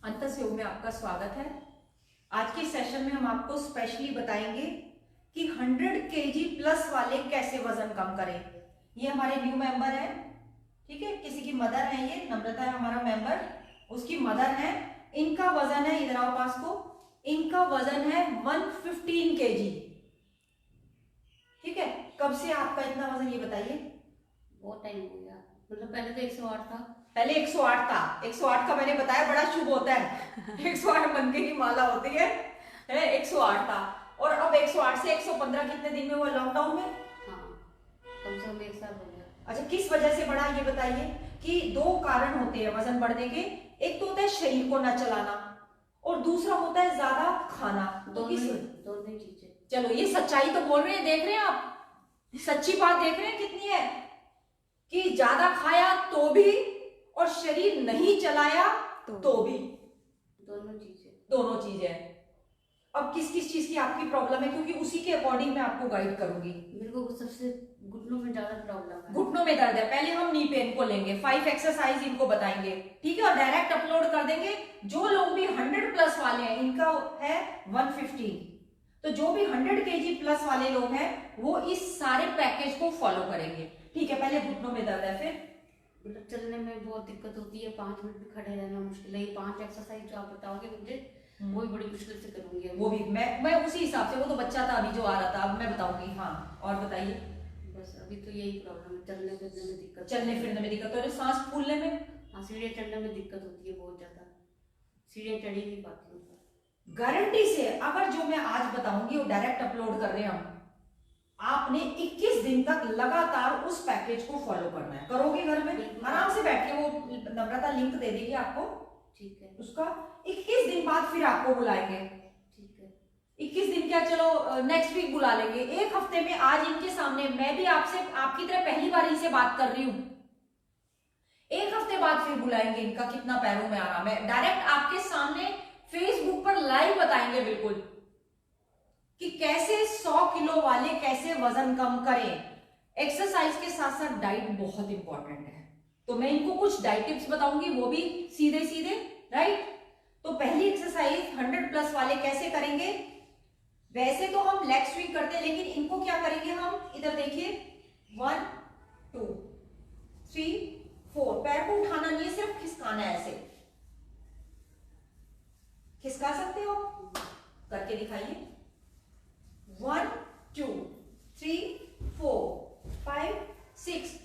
अंतस योग में आपका स्वागत है। आज के सेशन में हम आपको स्पेशली बताएंगे कि 100 केजी प्लस वाले कैसे वजन कम करें। ये हमारे न्यू मेंबर है, ठीक है। किसी की मदर है, ये नम्रता है हमारा मेंबर, उसकी मदर है। इनका वजन है, इधर आओ पास को, इनका वजन है 115 केजी, ठीक है। कब से आपका इतना वजन, ये बताइए। बहुत टाइम हो गया, मतलब पहले तो 108 था। पहले 108 था। 108 का मैंने बताया बड़ा शुभ होता है 108 मनके की माला होती है 108 था। और अब 108 से 115 कितने दिन में हुआ? लॉकडाउन में। हाँ, कम से कम 1 साल हो गया। अच्छा, किस वजह से बढ़ा ये बताइए। कि दो कारण होते हैं वजन बढ़ने के। एक तो होता है शरीर को न चलाना और दूसरा होता है ज्यादा खाना। तो किस दोनों ही चीजें। चलो, ये सच्चाई तो बोल रहे हैं, देख रहे हैं आप, सच्ची बात देख रहे हैं कितनी है कि ज्यादा खाया तो भी और शरीर नहीं चलाया तो भी, दोनों चीजें। अब किस किस चीज की आपकी प्रॉब्लम है, क्योंकि उसी के अकॉर्डिंग मैं आपको गाइड करूंगी। मेरे को सबसे घुटनों में ज्यादा प्रॉब्लम है। घुटनों में दर्द है। पहले हम नी पेन को लेंगे, 5 एक्सरसाइज इनको बताएंगे, ठीक है, और डायरेक्ट अपलोड कर देंगे। जो लोग भी 100 प्लस वाले हैं, इनका है 115, तो जो भी 100 केजी प्लस वाले लोग हैं वो इस सारे पैकेज को फॉलो करेंगे, ठीक है। पहले घुटनों में दर्द है, फिर मतलब चलने में बहुत दिक्कत होती है, 5 मिनट भी खड़े रहना मुश्किल है। ये 5 एक्सरसाइज जो आप बताओगे मुझे, वो भी बड़ी मुश्किल से करूंगी। वो भी मैं उसी हिसाब से, वो तो बच्चा था अभी जो आ रहा था, अब मैं बताऊंगी। हाँ, और बताइए। बस अभी तो यही प्रॉब्लम है, चलने फिरने में दिक्कत। चलने फिरने में दिक्कत, और सांस फूलने में। हाँ, सीढ़ियाँ चढ़ने में दिक्कत होती है बहुत ज्यादा, सीढ़ियाँ चढ़ ही नहीं पाती हूँ। गारंटी से अगर जो मैं आज बताऊंगी वो डायरेक्ट अपलोड कर रहे हैं हम, आपने 21 दिन तक लगातार उस पैकेज को फॉलो करना है। करोगे घर में आराम से बैठ के, वो नम्रता लिंक दे देगी आपको, ठीक है। उसका 21 दिन बाद फिर आपको बुलाएंगे, ठीक है। 21 दिन क्या, चलो नेक्स्ट वीक बुला लेंगे। एक हफ्ते में आज इनके सामने मैं भी आपसे आपकी तरह पहली बार इनसे बात कर रही हूं, एक हफ्ते बाद फिर बुलाएंगे इनका कितना पैरों में आराम है। डायरेक्ट आपके सामने फेसबुक पर लाइव बताएंगे बिल्कुल कि कैसे 100 किलो वाले कैसे वजन कम करें। एक्सरसाइज के साथ साथ डाइट बहुत इंपॉर्टेंट है, तो मैं इनको कुछ डाइट टिप्स बताऊंगी, वो भी सीधे सीधे, राइट। तो पहली एक्सरसाइज 100 प्लस वाले कैसे करेंगे। वैसे तो हम लेग स्विंग करते हैं, लेकिन इनको क्या करेंगे हम, इधर देखिए, 1 2 3 4, पैर को उठाना नहीं है, सिर्फ खिसकाना है। ऐसे खिसका सकते हो, करके दिखाइए। 1 2 3 4 5 6।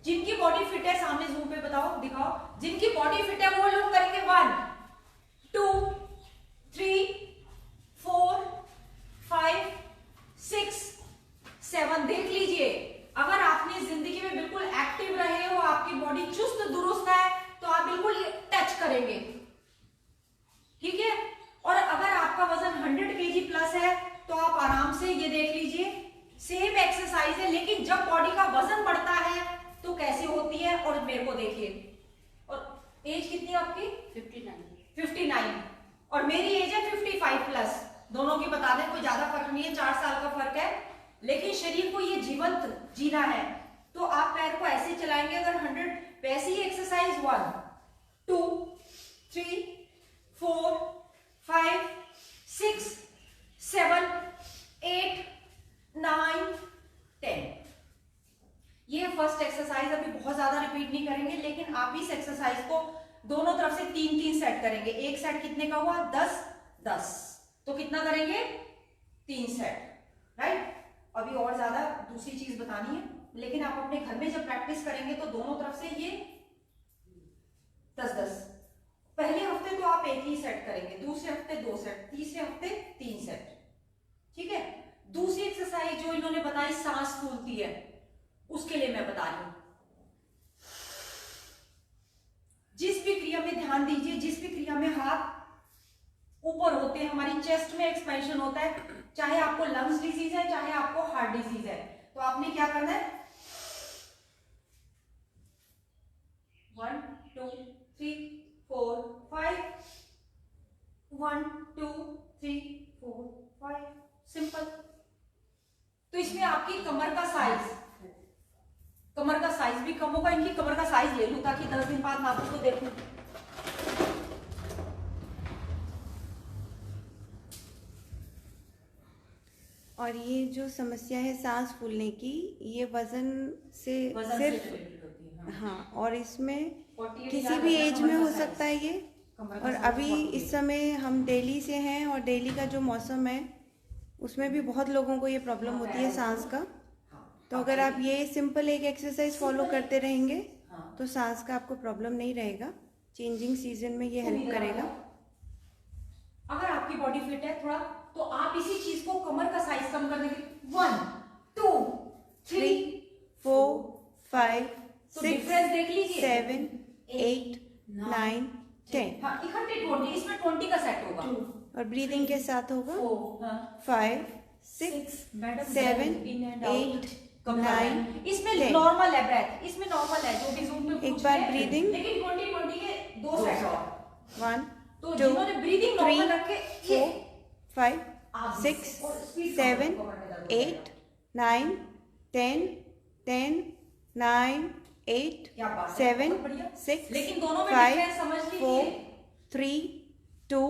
जिनकी बॉडी फिट है सामने जूम पे बताओ, दिखाओ। जिनकी बॉडी फिट है वो लोग करेंगे 1 2 3 4 5 6 7। देख लीजिए, अगर आपने जिंदगी में बिल्कुल एक्टिव रहे हो, आपकी बॉडी चुस्त दुरुस्त है, तो आप बिल्कुल ये टच करेंगे, ठीक है। और अगर आपका वजन 100 केजी प्लस है तो आप आराम से ये देख लीजिए, सेम एक्सरसाइज है, लेकिन जब बॉडी का वजन बढ़ता है तो कैसे होती है। और मेरे को देखिए, और एज कितनी है आपकी? 59 और मेरी एज है 55 प्लस। दोनों की बता दें, कोई ज्यादा फर्क नहीं है, 4 साल का फर्क है, लेकिन शरीर को ये जीवंत जीना है। तो आप पैर को ऐसे चलाएंगे अगर 100, वैसे ही एक्सरसाइज 1 2 3 4 5 6 7 8 9 10। ये फर्स्ट एक्सरसाइज, अभी बहुत ज्यादा रिपीट नहीं करेंगे, लेकिन आप इस एक्सरसाइज को दोनों तरफ से 3-3 सेट करेंगे। एक सेट कितने का हुआ? 10-10, तो कितना करेंगे? 3 सेट, राइट। अभी और ज्यादा दूसरी चीज बतानी है, लेकिन आप अपने घर में जब प्रैक्टिस करेंगे तो दोनों तरफ से ये 10-10। पहले हफ्ते तो आप एक ही सेट करेंगे, दूसरे हफ्ते 2 सेट, तीसरे हफ्ते 3 सेट, ठीक है। दूसरी एक्सरसाइज जो इन्होंने बताई, सांस फूलती है, उसके लिए मैं बता रही हूं। जिस भी क्रिया में ध्यान दीजिए, जिस भी क्रिया में हाथ ऊपर होते हैं, हमारी चेस्ट में एक्सपेंशन होता है, चाहे आपको लंग्स डिजीज है, चाहे आपको हार्ट डिजीज है, तो आपने क्या करना है, 1 2 3 4 5 1 2 3 4 5, सिंपल। तो इसमें आपकी कमर का साइज भी कम होगा। इनकी कमर का साइज ले लूं ताकि 10 दिन बाद नाप को देखूं। और ये जो समस्या है सांस फूलने की, ये वजन से वजन से सिर्फ related होती है, हाँ, और इसमें 48 किसी भी एज में हो size। सकता है ये। कमर का और size अभी 48। इस समय हम दिल्ली से हैं और दिल्ली का जो मौसम है उसमें भी बहुत लोगों को ये प्रॉब्लम होती है सांस का। तो अगर आप ये सिंपल एक एक्सरसाइज फॉलो करते रहेंगे तो सांस का आपको प्रॉब्लम नहीं रहेगा। चेंजिंग सीजन में ये हेल्प करेगा। अगर आपकी बॉडी फिट है थोड़ा, तो आप इसी चीज को कमर का साइज कम करने के 1 2 3 4 5 तो 6 डिफरेंस देख लीजिए। 7 8 9 10। हाँ, इकट्ठे 20, इसमें 20 का सेट होगा। और ब्रीदिंग के साथ होगा 4 5 6 7 8 9 इसमें 10। नॉर्मल है ब्रेथ, इसमें नॉर्मल है जो भी जूम में एक पूछ बार रहे हैं। breathing। लेकिन 20 के दो सेट और 1 तो 2 जिन्होंने ब्रीदिंग 3 नॉर्मल रखे 4 5 आप 6 और speed 7 कम करो, 8 9 10 10 9 8 क्या बात है, 7 बहुत बढ़िया। 6 लेकिन दोनों में 5 डिफरेंस समझ 4 लीजिए। 3 2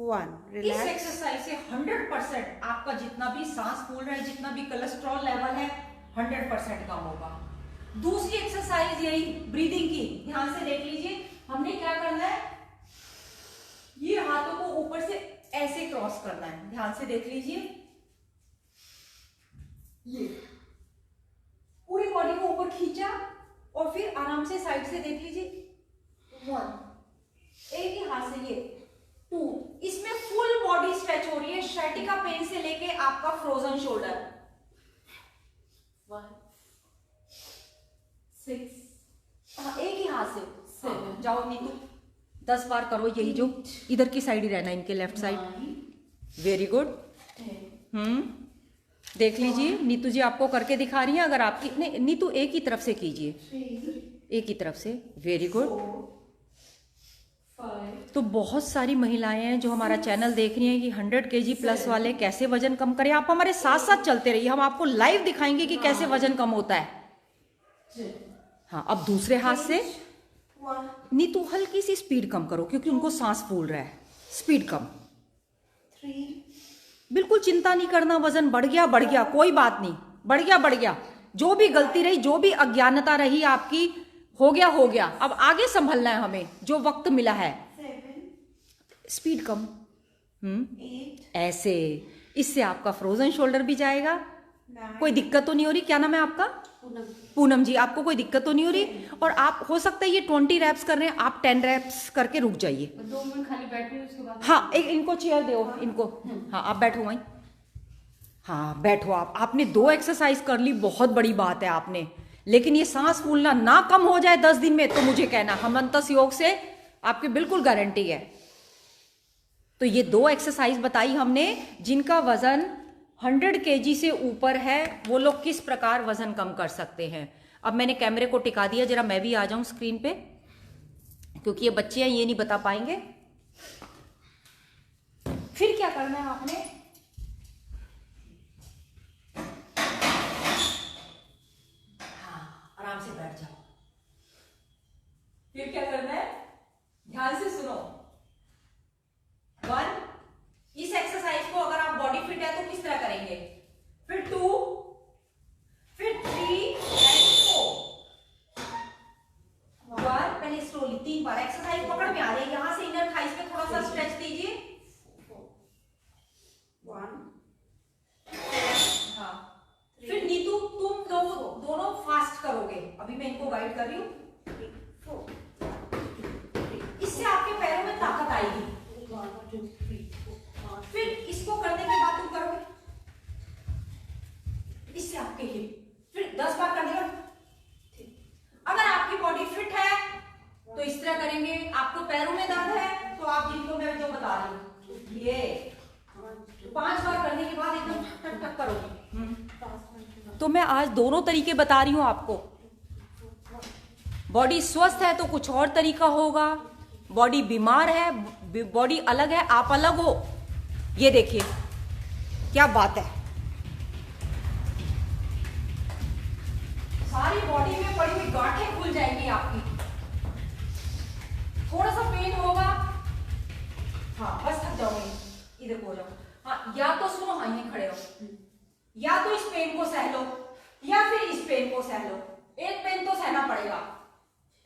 1। इस रिलैक्स। एक्सरसाइज से 100% आपका जितना भी सांस फूल रहा है, जितना भी कोलेस्ट्रॉल लेवल है 100% कम होगा। दूसरी एक्सरसाइज यही ब्रीदिंग की, ध्यान से देख लीजिए। हमने क्या करना है, ये हाथों को ऊपर से ऐसे क्रॉस करना है, ध्यान से देख लीजिए। ये पूरी बॉडी को ऊपर खींचा और फिर आराम से साइड से देख लीजिए। 1 एक ही हाथ से, ये 2, इसमें फुल बॉडी स्ट्रेच हो रही है, शैटिका पेन से लेके आपका फ्रोजन शोल्डर। 1 6 हाँ, एक ही हाथ से 7 जाओ नीतू, 10 बार करो यही, जो इधर की साइड ही रहना, इनके लेफ्ट साइड। Very good. देख लीजिए, नीतू जी आपको करके दिखा रही हैं। अगर आपकी नहीं, नीतू एक ही तरफ से कीजिए, एक ही तरफ से। Very good. तो बहुत सारी महिलाएं हैं जो हमारा चैनल देख रही हैं कि 100 kg प्लस वाले कैसे वजन कम करें। आप हमारे साथ साथ चलते रहिए, हम आपको लाइव दिखाएंगे कि कैसे वजन कम होता है। हाँ, अब दूसरे हाथ से नीतू हल्की सी स्पीड कम करो, क्योंकि उनको सांस फूल रहा है। स्पीड कम, 3 बिल्कुल चिंता नहीं करना। वजन बढ़ गया कोई बात नहीं, बढ़ गया। जो भी गलती रही, जो भी अज्ञानता रही आपकी, हो गया। अब आगे संभलना है हमें, जो वक्त मिला है। 7 स्पीड कम। 8 ऐसे, इससे आपका फ्रोजन शोल्डर भी जाएगा। 9 कोई दिक्कत तो नहीं हो रही? क्या नाम है आपका? पूनम जी, आपको कोई दिक्कत तो नहीं हो रही? और आप, हो सकता है ये 20 रैप्स कर रहे हैं, आप 10 रैप्स करके रुक जाइए। 2 मिनट खाली बैठिए, उसके बाद हाँ, एक इनको चेयर दो, इनको। हाँ, आप बैठो वहीं। हाँ, बैठो आप। आपने 2 एक्सरसाइज कर ली, बहुत बड़ी बात है आपने। लेकिन ये सांस फूलना ना कम हो जाए 10 दिन में तो मुझे कहना, हमंतस योग से आपकी बिल्कुल गारंटी है। तो ये 2 एक्सरसाइज बताई हमने, जिनका वजन 100 kg से ऊपर है, वो लोग किस प्रकार वजन कम कर सकते हैं। अब मैंने कैमरे को टिका दिया, जरा मैं भी आ जाऊं स्क्रीन पे, क्योंकि ये बच्चे हैं, ये नहीं बता पाएंगे। फिर क्या करना है आपने, हाँ, आराम से बैठ जाओ। फिर क्या करना है, ध्यान से सुनो। 1, इस एक्सरसाइज को अगर आप बॉडी फिट है तो किस तरह करेंगे। फिर 2, फिर 3 एंड 4। 1, पहले स्लोली 3 बार। एक्सरसाइज पकड़ में आ रही है, यहां से इनर थाइस पे थोड़ा सा स्ट्रेच दीजिए। 1 हाँ, फिर नीतू तुम लोग दोनों फास्ट करोगे। अभी मैं इनको गाइड कर रही हूँ। 4 इससे आपके पैरों में ताकत आएगी। फिर इसको करने के बाद तुम करोगे, इससे आपके हिप। फिर 10 बार करने के बाद, अगर आपकी बॉडी फिट है तो इस तरह करेंगे। आपको पैरों में दर्द है तो आप जिनको मैं जो बता रही हूँ, ये 5 बार करने के बाद एकदम टक टक करोगे। तो मैं आज दोनों तरीके बता रही हूँ आपको। बॉडी स्वस्थ है तो कुछ और तरीका होगा, बॉडी बीमार है, बॉडी अलग है, आप अलग हो। ये देखिए क्या बात है, सारी बॉडी में पड़ी हुई गांठें खुल जाएंगी आपकी। थोड़ा सा पेन होगा, हाँ बस थक जाओगे, इधर को जाओ। हाँ, या तो सुनो, हाँ यहीं खड़े हो। या तो इस पेन को सह लो या फिर इस पेन को सह लो, एक पेन तो सहना पड़ेगा।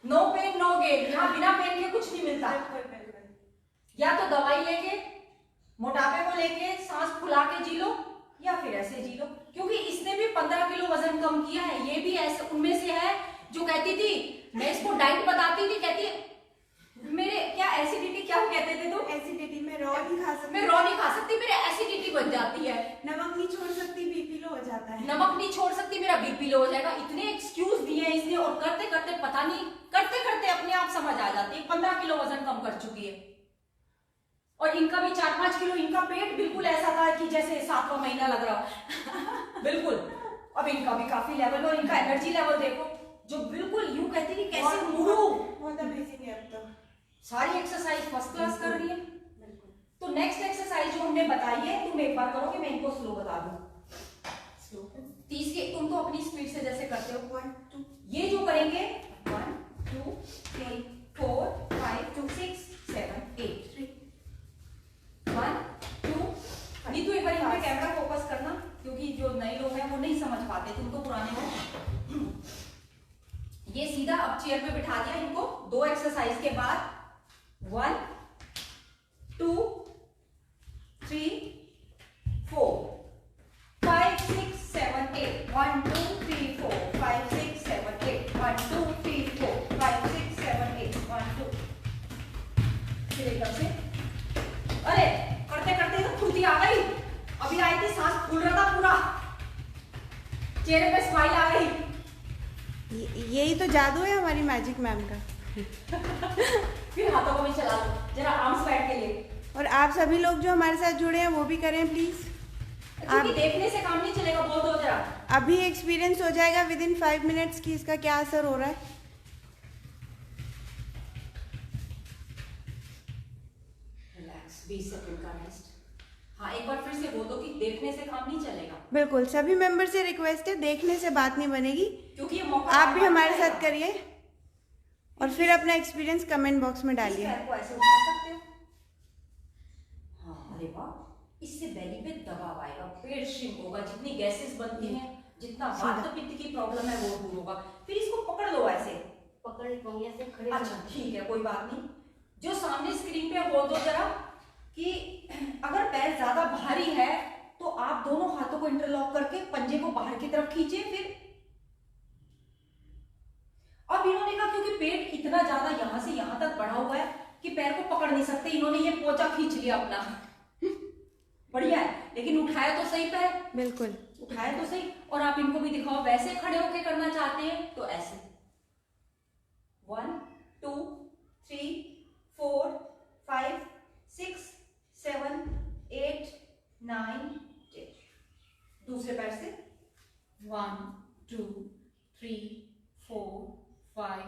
नो पेन नो गेन, यहाँ बिना पेन के कुछ नहीं मिलता। या तो दवाई लेके, मोटापे को लेके सांस फुला के जी लो, या फिर ऐसे जी लो। क्योंकि इसने भी 15 किलो वजन कम किया है, ये भी ऐसे उनमें से है जो कहती थी, मैं इसको डाइट बताती थी, कहती मेरे क्या एसिडिटी, क्या कहते थे तुम? एसिडिटी में रॉ नहीं खा सकती, मैं रॉ नहीं खा सकती, मेरे एसिडिटी बन जाती है। नमक नहीं छोड़ सकती, बीपी लो हो जाता है। नमक नहीं छोड़ सकती, मेरा बीपी लो हो जाएगा। इतने एक्सक्यूज दिए हैं इसने, और करते करते पता नहीं, करते करते अपने आप समझ आ जाती है। 15 किलो वजन कम कर चुकी है। और इनका भी 4-5 किलो, इनका पेट बिल्कुल ऐसा था कि जैसे 7वां महीना लग रहा हो। बिल्कुल। अब इनका भी काफी लेवल, और इनका एनर्जी लेवल देखो, जो बिल्कुल यूं कहती कि कैसे मुड़ू। बहुत अमेजिंग है। अब तो सारी एक्सरसाइज फर्स्ट क्लास कर रही है। तो नेक्स्ट एक्सरसाइज जो हमने बताई है, तुम एक बार करोगे, मैं इनको स्लो बता दूं। तीसरी तुम तो अपनी स्पीड से जैसे करते हो। 1 2, ये जो करेंगे 1 2 3 4 5 6 7 8 1 2। नीतू एक बार यहाँ पे कैमरा फोकस करना, क्योंकि जो नए लोग हैं वो नहीं समझ पाते, तुम तो पुराने हो। ये सीधा अब चेयर पे बिठा दिया इनको। 2 एक्सरसाइज के बाद 1 2 3 4 5 6 7 8 1 2 3 4 5 6 7 8 1 2 3 4 5 6 7 8 1 2। फिर एकदम से, अरे करते करते तो फुर्ती आ गई। अभी आई थी, सांस फूल रहा था पूरा, चेहरे पे स्माइल आ गई। यही तो जादू है हमारी मैजिक मैम का। फिर हाथों को भी चला लो जरा, आर्म्स बैठ के लिए। और आप सभी लोग जो हमारे साथ जुड़े हैं वो भी करें प्लीज। आप देखने से काम नहीं चलेगा, बोल दो जरा। अभी एक्सपीरियंस हो जाएगा विद इन 5 मिनट्स की इसका क्या असर हो रहा है। रिलैक्स, 20 सेकंड का रेस्ट। हाँ, एक बार फिर से बोल दो कि देखने से काम नहीं चलेगा। बिल्कुल, सभी मेंबर से रिक्वेस्ट है, देखने से बात नहीं बनेगी, क्योंकि ये मौका आप भी हमारे साथ करिए और फिर अपना एक्सपीरियंस कमेंट बॉक्स में डालिए। पैर को ऐसे उठा सकते हो। हाँ, अरे वाह, इससे बेली पे दबाव आएगा, पेट श्रिंक होगा, जितनी गैसेस बनती हैं, जितना वात पित्त की प्रॉब्लम है वो दूर होगा। फिर इसको पकड़ लो ऐसे, पकड़ पाऊंगी ऐसे खड़े। अच्छा ठीक है, कोई बात नहीं। जो सामने स्क्रीन पे बोल दो जरा कि अगर पैर ज्यादा भारी है तो आप दोनों हाथों को इंटरलॉक करके पंजे को बाहर की तरफ खींचे। फिर अब इन्होंने कहा क्योंकि पेट इतना ज्यादा यहां से यहां तक बढ़ा हुआ है कि पैर को पकड़ नहीं सकते, इन्होंने ये पोंचा खींच लिया अपना। बढ़िया है, लेकिन उठाया तो सही पैर, बिल्कुल उठाया तो सही। और आप इनको भी दिखाओ, वैसे खड़े होके करना चाहते हैं तो ऐसे 1 2 3 4 5 6 7 8 9 10। दूसरे पैर से 1 2 3 4 5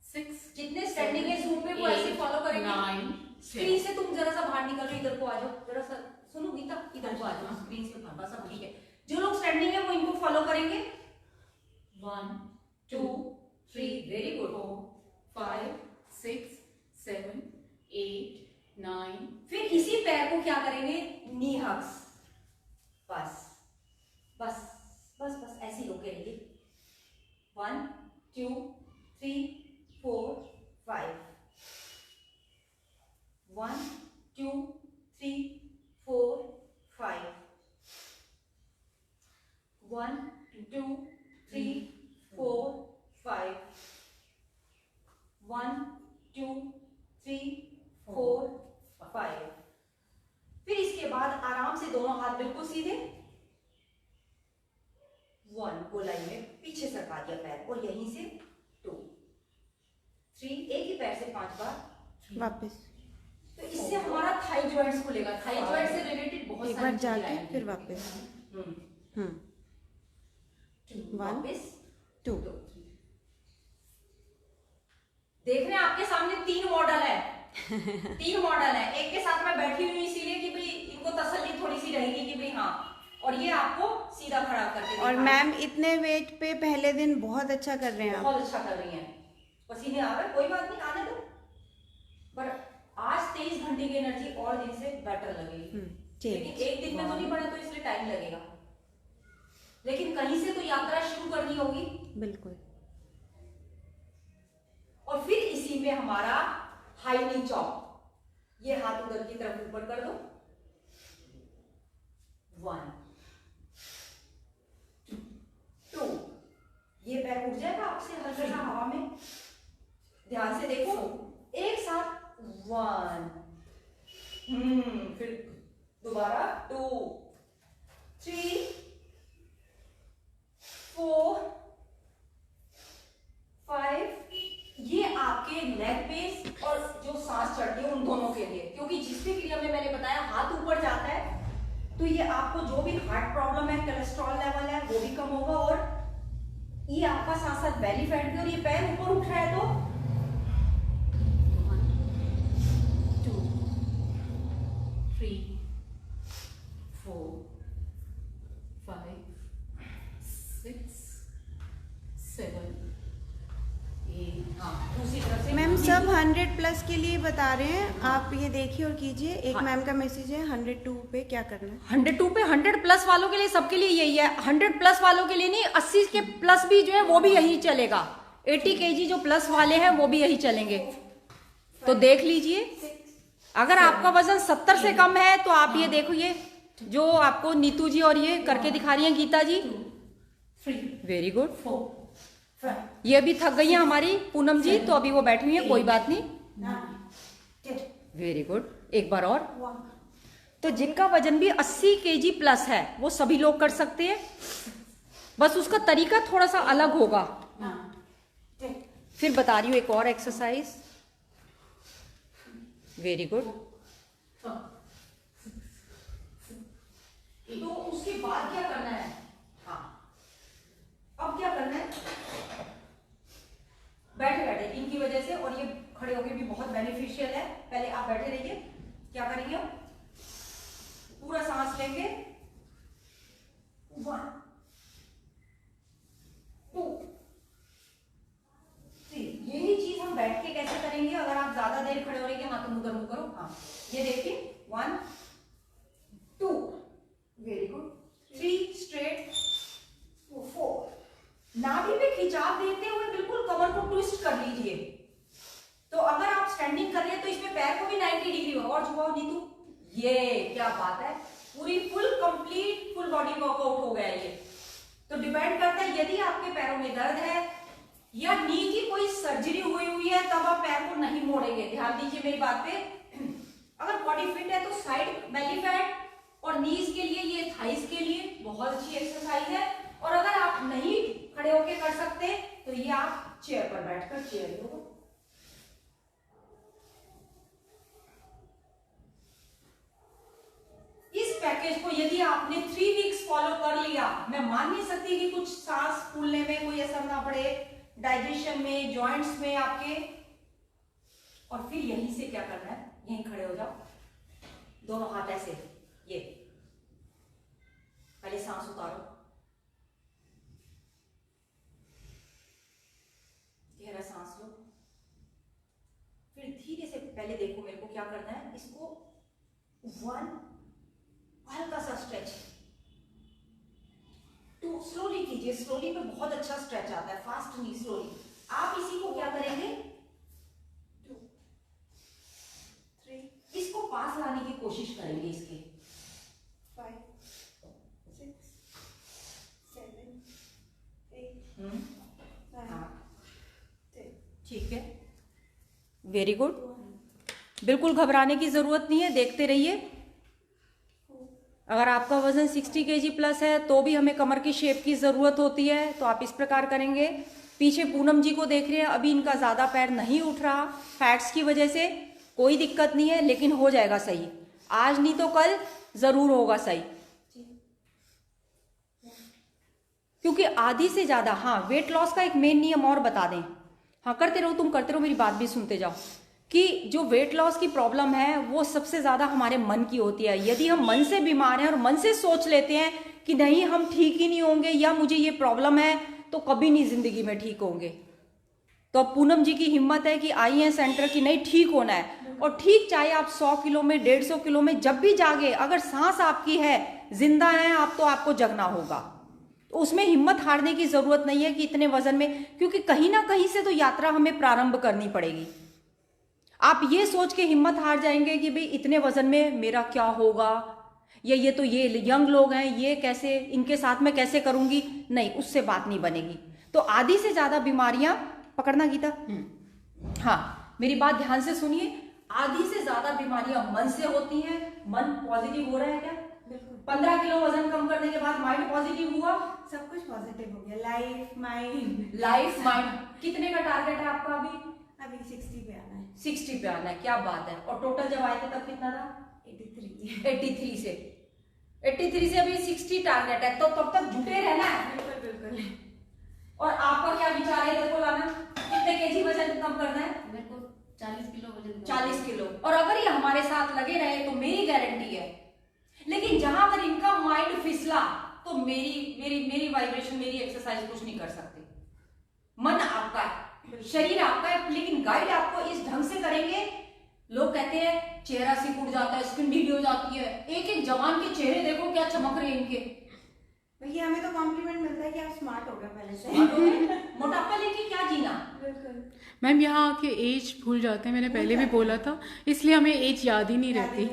6। जितने स्टैंडिंग है जूम पे वो ऐसे फॉलो करेंगे। 9 स्क्रीन से तुम जरा सा बाहर निकलो, इधर को आ जाओ जरा सा, सुनो गीता इधर को आ जाओ, स्क्रीन से बाहर, बस अब ठीक है। जो लोग स्टैंडिंग है वो इनको फॉलो करेंगे। 1 2 3 वेरी गुड। 4 5 6 7 8 9। फिर इसी पैर को क्या करेंगे, नी हग्स। बस बस बस बस ऐसे ही होके रहिए। 1 2 3 4 5 1 2 3 4 5 1 2 3 4 5 1 2 3 4 5। फिर इसके बाद आराम से दोनों हाथ बिल्कुल सीधे, 1 गोलाई में पीछे सरका दिया पैर और यहीं से 2 3, एक ही पैर से 5 बार वापस तो इससे हमारा थाई जॉइंट्स खुलेगा। थाई जॉइंट से रिलेटेड बहुत एक सारी बार चीजें जाके आएंगी। फिर वापस। वापस 2 देख रहे हैं आपके सामने 3 मॉडल है। 3 मॉडल है, एक के साथ मैं बैठी हुई इसीलिए कि भाई इनको तसल्ली थोड़ी सी रहेगी कि भाई हाँ, और ये आपको सीधा खड़ा करके और दिखाएं। मैम इतने वेट पे पहले दिन बहुत अच्छा कर रहे हैं आप। बहुत अच्छा कर रही हैं, पसीने आ रहे, कोई बात नहीं, आने दो। पर आज 23 घंटे की एनर्जी और दिन से बेटर लगेगी। ठीक। लेकिन एक दिन में तो नहीं बढ़ा, तो इसलिए टाइम लगेगा। लेकिन कहीं से तो यात्रा शुरू करनी होगी। बिल्कुल। और फिर इसी में हमारा हाई नी चॉप, ये हाथ उधर की तरफ ऊपर कर दो, 1 2, ये पैर उठ जाएगा आपसे हल्का सा हवा में, ध्यान से देखो, एक साथ 1, फिर दोबारा 2 3 4 5। ये आपके लेग बेस और जो सांस चढ़ती है उन दोनों के लिए, क्योंकि जिस भी क्रिया में मैंने बताया हाथ ऊपर जाता है तो ये आपको जो भी हार्ट प्रॉब्लम है, कोलेस्ट्रॉल लेवल है, वो भी कम होगा। और ये आपका साथ साथ बेली फैट भी, और ये पैर ऊपर उठ रहा है तो 1 2 3 4 5 6 7 8। हाँ, दूसरी तरफ से मैम सब 100+ के लिए बता रहे हैं, आप ये देखिए और कीजिए। एक मैम का मैसेज है 102 पे क्या करना है। 102 पे 100+ वालों के लिए, सबके लिए यही है। 100+ वालों के लिए नहीं, 80 के प्लस भी जो है वो भी यही चलेगा। 80 kg जो प्लस वाले हैं वो भी यही चलेंगे। तो देख लीजिए, अगर आपका वजन 70 से कम है तो आप ये देखो, ये जो आपको नीतू जी और ये करके दिखा रही हैं गीता जी, 3 वेरी गुड। 4 5 ये भी थक गई हैं हमारी पूनम जी, तो अभी वो बैठी हुई है, कोई बात नहीं, 9 10 वेरी गुड। एक बार और। 1 तो जिनका वजन भी 80 kg प्लस है वो सभी लोग कर सकते हैं, बस उसका तरीका थोड़ा सा अलग होगा। 9 10 फिर बता रही हूँ एक और एक्सरसाइज, वेरी गुड। 4 तो उसके बाद क्या करना है? हाँ, अब क्या करना है? बैठे बैठे इनकी वजह से, और ये खड़े होके भी बहुत बेनिफिशियल है। पहले आप बैठे रहिए, क्या करेंगे? पूरा सांस लेंगे, 1 2 3। यही चीज हम बैठ के कैसे करेंगे? अगर आप ज्यादा देर खड़े हो रहे हैं, हाँ तो मुंह करो। हाँ, ये देखिए, 1 2, वेरी गुड, 3 स्ट्रेट, 4। नाभि पे खिंचाव देते हुए बिल्कुल कमर को ट्विस्ट कर लीजिए। तो अगर आप स्टैंडिंग कर रहे हैं तो इसमें पैर को भी 90 डिग्री हो, और झुकाओ नीतू, ये क्या बात है, पूरी कंप्लीट फुल बॉडी वर्कआउट हो गया ये। तो डिपेंड करता है, यदि आपके पैरों में दर्द है या नी की कोई सर्जरी हुई है तब आप पैर को नहीं मोड़ेंगे। ध्यान दीजिए मेरी बात पे। अगर बॉडी फिट है तो साइड बेली फैट और नीज के लिए, ये थाइस के लिए बहुत अच्छी एक्सरसाइज है। और अगर आप नहीं खड़े होके कर सकते तो ये आप चेयर पर बैठकर चेयर लो। इस पैकेज को यदि आपने 3 वीक्स फॉलो कर लिया, मैं मान नहीं सकती कि कुछ सांस फूलने में कोई असर ना पड़े, डाइजेशन में, जॉइंट्स में आपके। और फिर यहीं से क्या करना है, यहीं खड़े हो जाओ, दोनों हाथ ऐसे, ये पहले सांस उतारो, गहरा सांस लो, फिर धीरे से, पहले देखो मेरे को क्या करना है, इसको 1, हल्का सा स्ट्रेच, 2 स्लोली कीजिए। स्लोली पे बहुत अच्छा स्ट्रेच आता है, फास्ट नहीं, स्लोली। आप इसी को क्या करेंगे, 2 3 इसको पास लाने की कोशिश करेंगे इसके, 5 6 7 8 9 10। ठीक है, वेरी गुड। बिल्कुल घबराने की जरूरत नहीं है, देखते रहिए। अगर आपका वजन 60 kg प्लस है तो भी हमें कमर की शेप की जरूरत होती है, तो आप इस प्रकार करेंगे। पीछे पूनम जी को देख रहे हैं, अभी इनका ज्यादा पैर नहीं उठ रहा फैट्स की वजह से, कोई दिक्कत नहीं है, लेकिन हो जाएगा सही, आज नहीं तो कल जरूर होगा सही। क्योंकि आधी से ज्यादा, हाँ, वेट लॉस का एक मेन नियम और बता दें, हाँ करते रहो, तुम करते रहो, मेरी बात भी सुनते जाओ, कि जो वेट लॉस की प्रॉब्लम है वो सबसे ज्यादा हमारे मन की होती है। यदि हम मन से बीमार हैं और मन से सोच लेते हैं कि नहीं हम ठीक ही नहीं होंगे या मुझे ये प्रॉब्लम है, तो कभी नहीं जिंदगी में ठीक होंगे। तो अब पूनम जी की हिम्मत है कि आई हैं सेंटर की नहीं ठीक होना है, और ठीक चाहे आप 100 किलो में 150 किलो में जब भी जागे, अगर सांस आपकी है, जिंदा है आप, तो आपको जगना होगा। तो उसमें हिम्मत हारने की जरूरत नहीं है कि इतने वजन में, क्योंकि कहीं ना कहीं से तो यात्रा हमें प्रारंभ करनी पड़ेगी। आप ये सोच के हिम्मत हार जाएंगे कि भाई इतने वजन में मेरा क्या होगा, या ये तो ये यंग लोग हैं, ये कैसे, इनके साथ में कैसे करूंगी, नहीं, उससे बात नहीं बनेगी। तो आधी से ज्यादा बीमारियां, पकड़ना गीता, हाँ मेरी बात ध्यान से सुनिए, आधी से ज्यादा बीमारियां मन से होती हैं। मन पॉजिटिव हो रहा है क्या? बिल्कुल। 15 किलो वजन कम करने के बाद माइंड पॉजिटिव हुआ, सब कुछ पॉजिटिव हो गया, लाइफ माइंड। Life mind. कितने का टारगेट है आपका अभी? अभी 60 पे आना है। 60 पे आना है, क्या बात है। और टोटल जब आए थे तब कितना था? 83। 83 से अभी 60 टारगेट है, तो तब तक जुटे रहना है। बिल्कुल बिल्कुल। और आपका क्या विचार है इधर को लाना? कितने केजी वजन कम करना है? मेरे को 40 किलो वजन 40 किलो। और अगर ये हमारे साथ लगे रहे तो मेरी गारंटी है, लेकिन जहां अगर इनका माइंड फिसला तो मेरी वाइब्रेशन, मेरी एक्सरसाइज कुछ नहीं कर सकते। मन आपका है, शरीर आपका है, लेकिन गाइड आपको इस ढंग से करेंगे। लोग कहते हैं चेहरा सिकुड़ उड़ जाता है, स्किन ढीली हो जाती है। एक एक जवान के चेहरे देखो क्या चमक रहे हैं इनके। भैया हमें तो कॉम्प्लीमेंट मिलता है कि आप स्मार्ट हो गए पहले से। मोटापा लेके क्या जीना। बिल्कुल। मैम यहाँ आके एज भूल जाते हैं, मैंने पहले भी बोला था, इसलिए हमें एज याद ही नहीं रहती।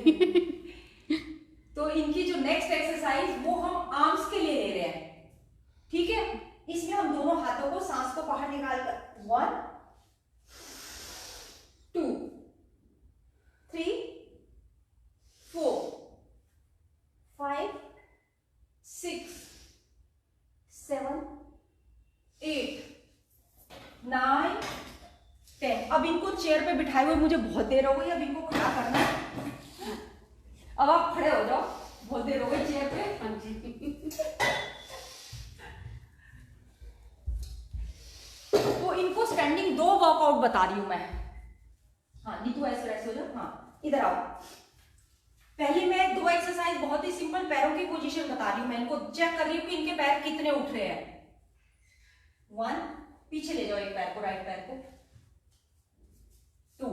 तो इनकी जो नेक्स्ट एक्सरसाइज वो हम आर्म्स के लिए ले रहे हैं, ठीक है। इसमें हम दोनों हाथों को, सांस को बाहर निकाल कर 1 2 3 4 5 6 7 8 9 10। अब इनको चेयर पे बिठाए हुए मुझे बहुत देर हो गई, अब इनको खड़ा करना है। अब आप खड़े हो जाओ, बहुत देर हो गई चेयर पे। हाँ जी। तो इनको स्टैंडिंग 2 वर्कआउट बता रही हूं मैं। हाँ नीतू ऐसे हो जाओ, हाँ इधर आओ। पहले मैं 2 एक्सरसाइज बहुत ही सिंपल पैरों की पोजीशन बता रही हूं, मैं इनको चेक कर रही हूं कि इनके पैर कितने उठ रहे हैं। 1, पीछे ले जाओ एक पैर को, राइट पैर को। 2,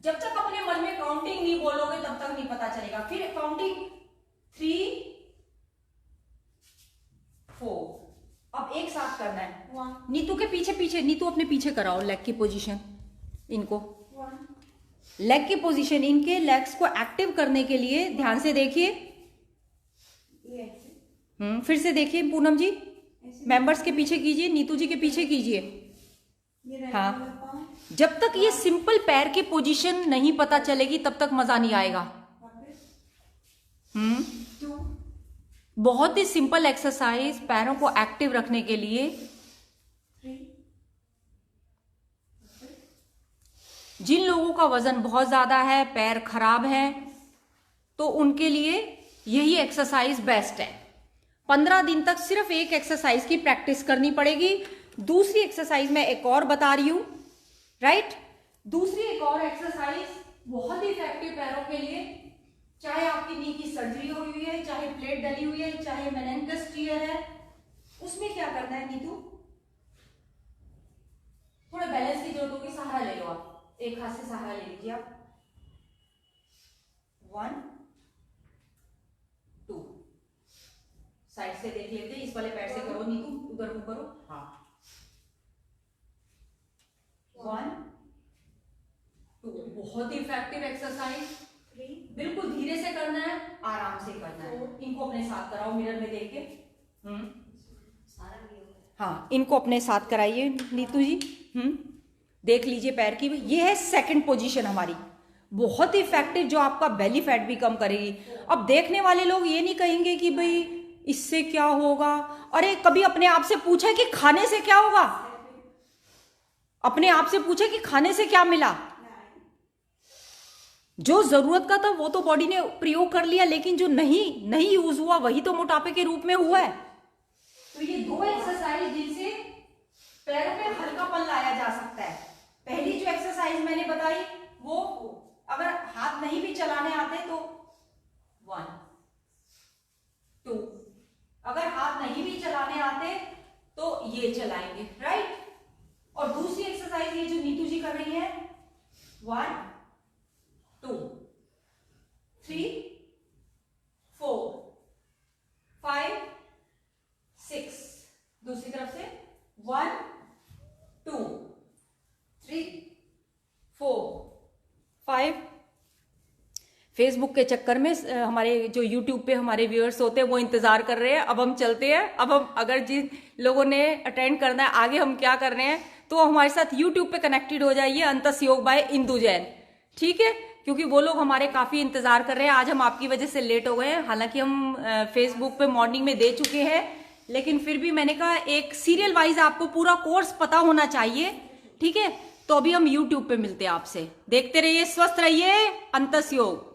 जब तक अपने मन में काउंटिंग नहीं बोलोगे तब तक नहीं पता चलेगा। फिर काउंटिंग 3 4। अब एक साथ करना है। नीतू के पीछे पीछे, नीतू अपने पीछे कराओ लेग की पोजीशन। इनको लेग की पोजीशन, इनके लेग्स को एक्टिव करने के लिए ध्यान से देखिए। फिर से देखिए पूनम जी, मेंबर्स के पीछे कीजिए, नीतू जी के पीछे कीजिए। हाँ, जब तक ये सिंपल पैर की पोजीशन नहीं पता चलेगी तब तक मजा नहीं आएगा। बहुत ही सिंपल एक्सरसाइज पैरों को एक्टिव रखने के लिए। जिन लोगों का वजन बहुत ज्यादा है, पैर खराब है, तो उनके लिए यही एक्सरसाइज बेस्ट है। 15 दिन तक सिर्फ एक एक्सरसाइज की प्रैक्टिस करनी पड़ेगी। दूसरी एक्सरसाइज मैं एक और बता रही हूं, राइट। दूसरी एक और एक्सरसाइज बहुत ही इफेक्टिव पैरों के लिए, चाहे आपकी नी की सर्जरी हुई है, चाहे प्लेट डली हुई है, चाहे मेनिंकस टीयर है। उसमें क्या करना है नीतू, थोड़ा बैलेंस की जरूरत होगी, सहारा ले लो आप, एक हाथ से सहारा ले लीजिए आप। 1 2, साइड से देख लेते हैं, इस वाले पैर से करो नीतू, उधर मुंह करो। हाँ 1 2, बहुत ही इफेक्टिव एक्सरसाइज। बिल्कुल धीरे से करना है, आराम से करना है। इनको अपने साथ कराओ मिरर में देख के। हाँ, इनको अपने साथ कराइए नीतू जी। देख लीजिए पैर की। ये है सेकंड पोजीशन हमारी, बहुत ही इफेक्टिव, जो आपका बेली फैट भी कम करेगी। अब देखने वाले लोग ये नहीं कहेंगे कि भाई इससे क्या होगा। अरे कभी अपने आप से पूछे कि खाने से क्या होगा? अपने आप से पूछे कि खाने से क्या मिला? जो जरूरत का था वो तो बॉडी ने प्रयोग कर लिया, लेकिन जो नहीं यूज हुआ वही तो मोटापे के रूप में हुआ है। तो ये 2 एक्सरसाइज जिनसे पैरों में हल्कापन लाया जा सकता है। पहली जो एक्सरसाइज मैंने बताई वो अगर हाथ नहीं भी चलाने आते तो 1 2, अगर हाथ नहीं भी चलाने आते तो ये चलाएंगे, राइट। और दूसरी एक्सरसाइज ये जो नीतू जी कर रही है, 1 2 3 4 5 6 फेसबुक के चक्कर में हमारे जो यूट्यूब पे हमारे व्यूअर्स होते हैं वो इंतजार कर रहे हैं। अब हम चलते हैं। अब हम अगर जिन लोगों ने अटेंड करना है आगे हम क्या कर रहे हैं, तो हमारे साथ यूट्यूब पे कनेक्टेड हो जाइए, अंतस योग बाय इंदु जैन, ठीक है, क्योंकि वो लोग हमारे काफी इंतजार कर रहे हैं। आज हम आपकी वजह से लेट हो गए हैं, हालांकि हम फेसबुक पे मॉर्निंग में दे चुके हैं, लेकिन फिर भी मैंने कहा एक सीरियल वाइज आपको पूरा कोर्स पता होना चाहिए, ठीक है। तो अभी हम यूट्यूब पे मिलते हैं आपसे, देखते रहिए, स्वस्थ रहिए, अंतस योग।